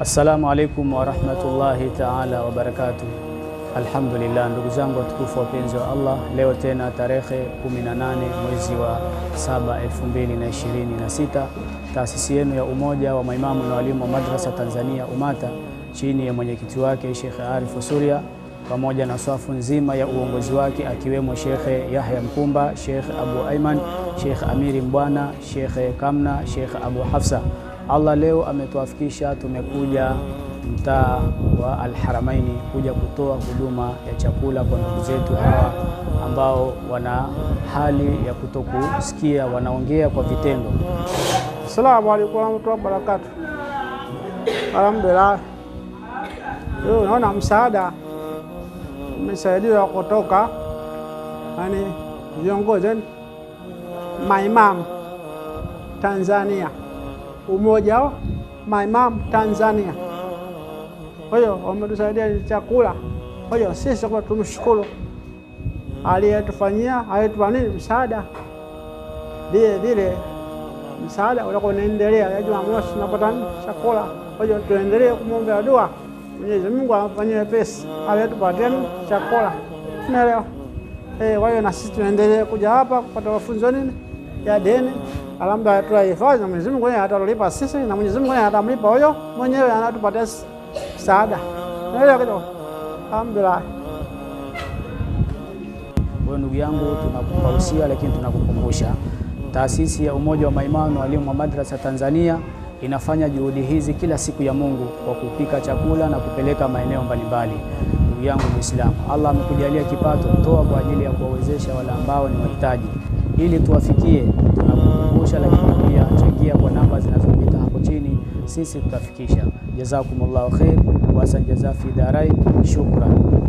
Assalamu alaikum warahmatullahi ta'ala wabarakatuh. Alhamdulillah, ndugu zangu watukufu wapenzi wa Allah, leo tena tarehe 18 mwezi wa 7 2026, taasisi yenu ya Umoja wa Maimamu na Walimu wa Madrasa Tanzania UMATA chini ya mwenyekiti wake Sheikh Arif Suria pamoja na swafu nzima ya uongozi wake akiwemo Sheikh Yahya Mkumba, Sheikh Abu Aiman, Sheikh Amiri Mbwana, Sheikh Kamna, Sheikh Abu Hafsa. Allah leo ametuafikisha, tumekuja mtaa wa Al-Haramaini kuja kutoa huduma ya chakula kwa ndugu zetu hawa ambao wana hali ya kutokusikia, wanaongea kwa vitendo. Assalamu alaykum warahmatullahi wabarakatuh. Alhamdulillah, leo naona msaada umesaidia kutoka viongozi maimamu Tanzania, Umoja wa Maimamu Tanzania. Kwa hiyo wametusaidia chakula. Kwa hiyo sisi kwa tumshukuru aliyetufanyia, aliyetufanyia msaada. Vile msaada unaendelea ya Jumamosi tunapata chakula. Kwa hiyo tuendelee kumwombea dua Mwenyezi Mungu amfanyie pesa, aliyetupatia chakula. Umeelewa? Kwa hiyo na sisi tuendelee kuja hapa kupata mafunzo ya dini. Alhamdulillah, tunahifadhi na Mwenyezi Mungu atatulipa sisi na Mwenyezi Mungu atamlipa huyo mwenyewe anatupatia msaada. Alhamdulillah. Kwa ndugu yangu, tunakupahusia lakini tunakukumbusha, taasisi ya Umoja wa Maimamu na Walimu wa Madrasa Tanzania inafanya juhudi hizi kila siku ya Mungu kwa kupika chakula na kupeleka maeneo mbalimbali. Ndugu yangu Muislamu, Allah amekujalia kipato, toa kwa ajili ya kuwawezesha wale ambao ni wahitaji ili tuwafikie. Tunakukumbusha, lakini pia changia kwa namba zinazopita hapo chini, sisi tutafikisha. Jazakumullahu khair wa san jaza fi darain. Shukran.